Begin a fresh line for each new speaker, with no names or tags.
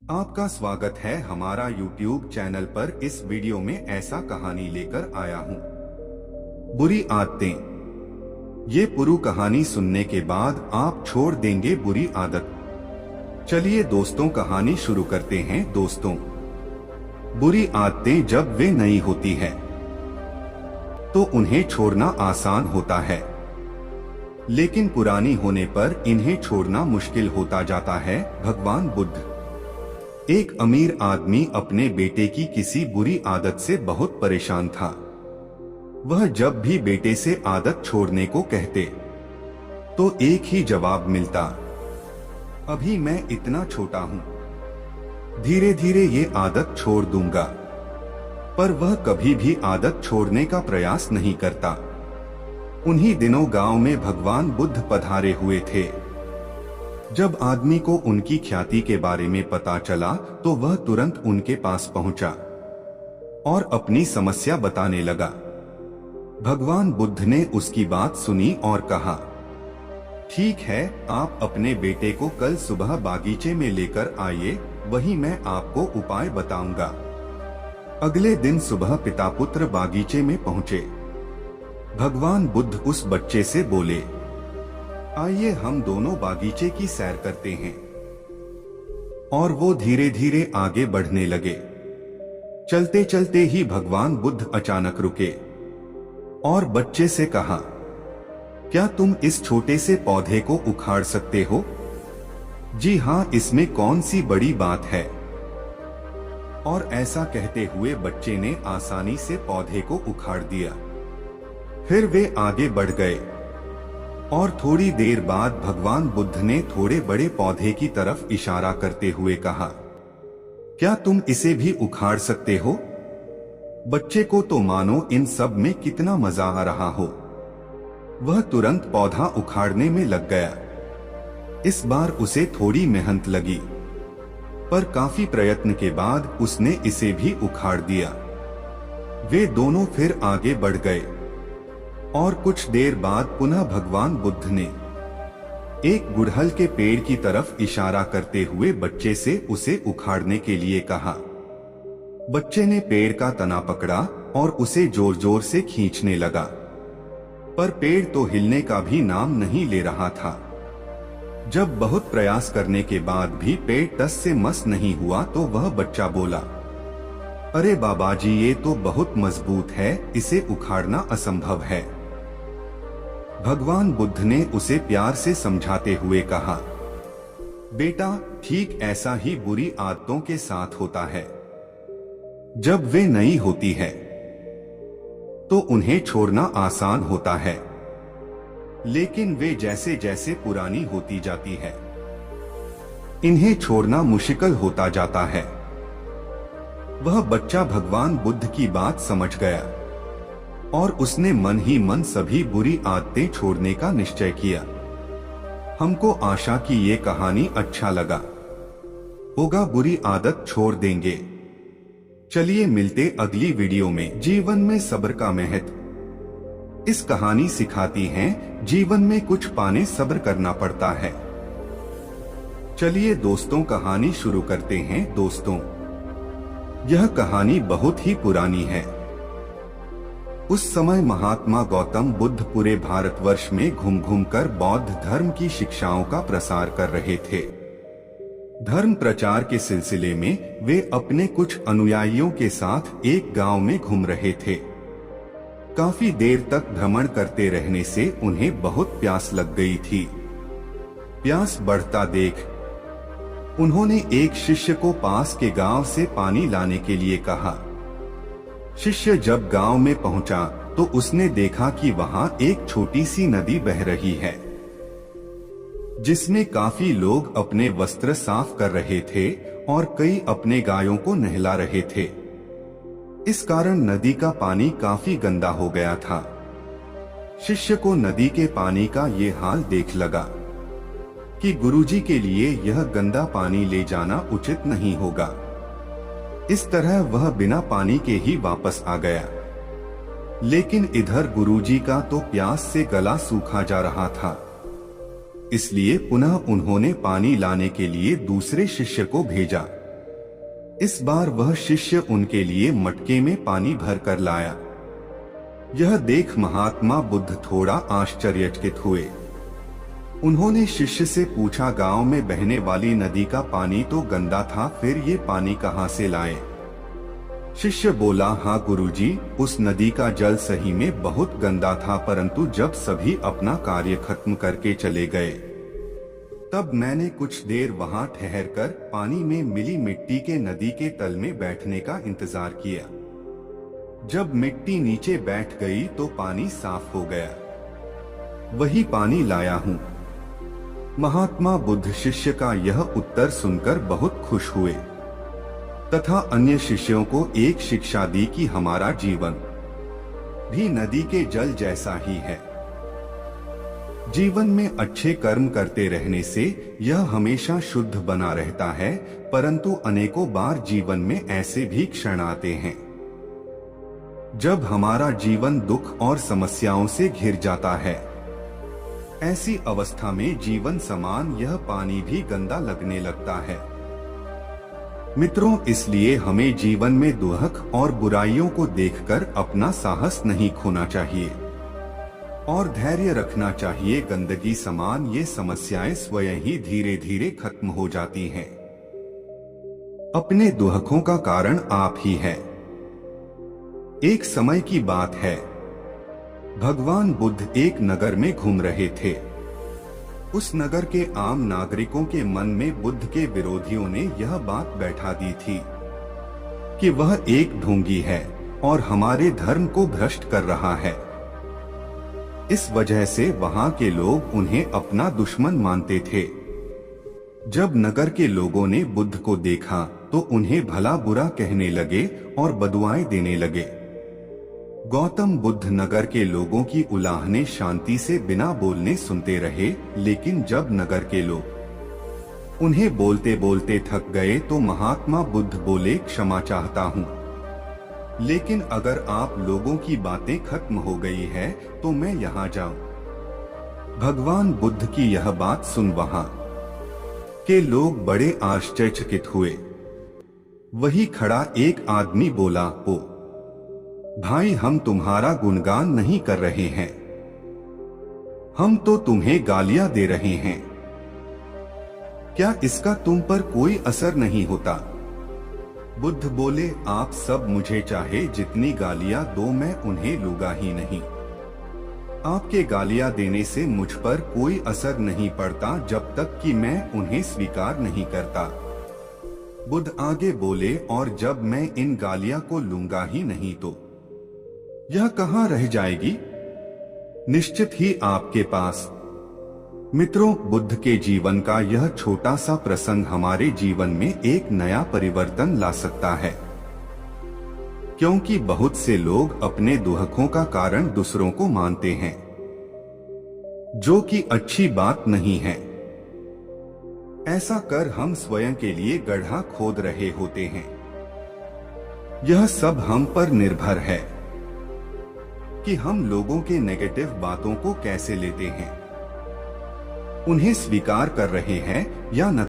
आपका स्वागत है हमारा YouTube चैनल पर। इस वीडियो में ऐसा कहानी लेकर आया हूँ, बुरी आदतें। ये पूरी कहानी सुनने के बाद आप छोड़ देंगे बुरी आदत। चलिए दोस्तों, कहानी शुरू करते हैं। दोस्तों, बुरी आदतें जब वे नई होती है तो उन्हें छोड़ना आसान होता है, लेकिन पुरानी होने पर इन्हें छोड़ना मुश्किल होता जाता है। भगवान बुद्ध। एक अमीर आदमी अपने बेटे की किसी बुरी आदत से बहुत परेशान था। वह जब भी बेटे से आदत छोड़ने को कहते तो एक ही जवाब मिलता, अभी मैं इतना छोटा हूं, धीरे धीरे ये आदत छोड़ दूंगा। पर वह कभी भी आदत छोड़ने का प्रयास नहीं करता। उन्हीं दिनों गांव में भगवान बुद्ध पधारे हुए थे। जब आदमी को उनकी ख्याति के बारे में पता चला तो वह तुरंत उनके पास पहुंचा और अपनी समस्या बताने लगा। भगवान बुद्ध ने उसकी बात सुनी और कहा, ठीक है, आप अपने बेटे को कल सुबह बागीचे में लेकर आइए, वही मैं आपको उपाय बताऊंगा। अगले दिन सुबह पिता पुत्र बागीचे में पहुंचे। भगवान बुद्ध उस बच्चे से बोले, आइए हम दोनों बागीचे की सैर करते हैं। और वो धीरे धीरे आगे बढ़ने लगे। चलते चलते ही भगवान बुद्ध अचानक रुके और बच्चे से कहा, क्या तुम इस छोटे से पौधे को उखाड़ सकते हो? जी हाँ, इसमें कौन सी बड़ी बात है। और ऐसा कहते हुए बच्चे ने आसानी से पौधे को उखाड़ दिया। फिर वे आगे बढ़ गए और थोड़ी देर बाद भगवान बुद्ध ने थोड़े बड़े पौधे की तरफ इशारा करते हुए कहा, क्या तुम इसे भी उखाड़ सकते हो? बच्चे को तो मानो इन सब में कितना मजा आ रहा हो। वह तुरंत पौधा उखाड़ने में लग गया। इस बार उसे थोड़ी मेहनत लगी, पर काफी प्रयत्न के बाद उसने इसे भी उखाड़ दिया। वे दोनों फिर आगे बढ़ गए और कुछ देर बाद पुनः भगवान बुद्ध ने एक गुड़हल के पेड़ की तरफ इशारा करते हुए बच्चे से उसे उखाड़ने के लिए कहा। बच्चे ने पेड़ का तना पकड़ा और उसे जोर जोर से खींचने लगा, पर पेड़ तो हिलने का भी नाम नहीं ले रहा था। जब बहुत प्रयास करने के बाद भी पेड़ टस से मस नहीं हुआ तो वह बच्चा बोला, अरे बाबा जी, ये तो बहुत मजबूत है, इसे उखाड़ना असंभव है। भगवान बुद्ध ने उसे प्यार से समझाते हुए कहा, बेटा, ठीक ऐसा ही बुरी आदतों के साथ होता है। जब वे नई होती है तो उन्हें छोड़ना आसान होता है, लेकिन वे जैसे जैसे पुरानी होती जाती है, इन्हें छोड़ना मुश्किल होता जाता है। वह बच्चा भगवान बुद्ध की बात समझ गया और उसने मन ही मन सभी बुरी आदतें छोड़ने का निश्चय किया। हमको आशा कि ये कहानी अच्छा लगा होगा, बुरी आदत छोड़ देंगे। चलिए मिलते अगली वीडियो में। जीवन में सब्र का महत्व। इस कहानी सिखाती है जीवन में कुछ पाने सब्र करना पड़ता है। चलिए दोस्तों, कहानी शुरू करते हैं। दोस्तों, यह कहानी बहुत ही पुरानी है। उस समय महात्मा गौतम बुद्ध पूरे भारतवर्ष में घूम घूम कर बौद्ध धर्म की शिक्षाओं का प्रसार कर रहे थे। धर्म प्रचार के सिलसिले में वे अपने कुछ अनुयायियों के साथ एक गांव में घूम रहे थे। काफी देर तक भ्रमण करते रहने से उन्हें बहुत प्यास लग गई थी। प्यास बढ़ता देख उन्होंने एक शिष्य को पास के गांव से पानी लाने के लिए कहा। शिष्य जब गांव में पहुंचा तो उसने देखा कि वहां एक छोटी सी नदी बह रही है, जिसमें काफी लोग अपने वस्त्र साफ कर रहे थे और कई अपने गायों को नहला रहे थे। इस कारण नदी का पानी काफी गंदा हो गया था। शिष्य को नदी के पानी का ये हाल देख लगा कि गुरुजी के लिए यह गंदा पानी ले जाना उचित नहीं होगा। इस तरह वह बिना पानी के ही वापस आ गया। लेकिन इधर गुरुजी का तो प्यास से गला सूखा जा रहा था। इसलिए पुनः उन्होंने पानी लाने के लिए दूसरे शिष्य को भेजा। इस बार वह शिष्य उनके लिए मटके में पानी भर कर लाया। यह देख महात्मा बुद्ध थोड़ा आश्चर्यचकित हुए। उन्होंने शिष्य से पूछा, गांव में बहने वाली नदी का पानी तो गंदा था, फिर ये पानी कहां से लाए? शिष्य बोला, हाँ गुरुजी, उस नदी का जल सही में बहुत गंदा था, परंतु जब सभी अपना कार्य खत्म करके चले गए तब मैंने कुछ देर वहां ठहरकर पानी में मिली मिट्टी के नदी के तल में बैठने का इंतजार किया। जब मिट्टी नीचे बैठ गई तो पानी साफ हो गया। वही पानी लाया हूँ। महात्मा बुद्ध शिष्य का यह उत्तर सुनकर बहुत खुश हुए तथा अन्य शिष्यों को एक शिक्षा दी कि हमारा जीवन भी नदी के जल जैसा ही है। जीवन में अच्छे कर्म करते रहने से यह हमेशा शुद्ध बना रहता है, परंतु अनेकों बार जीवन में ऐसे भी क्षण आते हैं जब हमारा जीवन दुख और समस्याओं से घिर जाता है। ऐसी अवस्था में जीवन समान यह पानी भी गंदा लगने लगता है। मित्रों, इसलिए हमें जीवन में दुख और बुराइयों को देखकर अपना साहस नहीं खोना चाहिए और धैर्य रखना चाहिए। गंदगी समान ये समस्याएं स्वयं ही धीरे धीरे खत्म हो जाती हैं। अपने दुखों का कारण आप ही है। एक समय की बात है, भगवान बुद्ध एक नगर में घूम रहे थे। उस नगर के आम नागरिकों के मन में बुद्ध के विरोधियों ने यह बात बैठा दी थी कि वह एक ढोंगी है और हमारे धर्म को भ्रष्ट कर रहा है। इस वजह से वहां के लोग उन्हें अपना दुश्मन मानते थे। जब नगर के लोगों ने बुद्ध को देखा तो उन्हें भला बुरा कहने लगे और बदुआएं देने लगे। गौतम बुद्ध नगर के लोगों की उलाहने शांति से बिना बोलने सुनते रहे, लेकिन जब नगर के लोग उन्हें बोलते बोलते थक गए तो महात्मा बुद्ध बोले, क्षमा चाहता हूँ, लेकिन अगर आप लोगों की बातें खत्म हो गई है तो मैं यहाँ जाऊं। भगवान बुद्ध की यह बात सुन वहां के लोग बड़े आश्चर्यचकित हुए। वही खड़ा एक आदमी बोला, ओ भाई, हम तुम्हारा गुणगान नहीं कर रहे हैं, हम तो तुम्हें गालियां दे रहे हैं। क्या इसका तुम पर कोई असर नहीं होता? बुद्ध बोले, आप सब मुझे चाहे जितनी गालियां दो, मैं उन्हें लूंगा ही नहीं। आपके गालियां देने से मुझ पर कोई असर नहीं पड़ता जब तक कि मैं उन्हें स्वीकार नहीं करता। बुद्ध आगे बोले, और जब मैं इन गालियां को लूंगा ही नहीं तो यह कहां रह जाएगी? निश्चित ही आपके पास। मित्रों, बुद्ध के जीवन का यह छोटा सा प्रसंग हमारे जीवन में एक नया परिवर्तन ला सकता है, क्योंकि बहुत से लोग अपने दुखों का कारण दूसरों को मानते हैं, जो कि अच्छी बात नहीं है। ऐसा कर हम स्वयं के लिए गड्ढा खोद रहे होते हैं। यह सब हम पर निर्भर है कि हम लोगों के नेगेटिव बातों को कैसे लेते हैं, उन्हें स्वीकार कर रहे हैं या न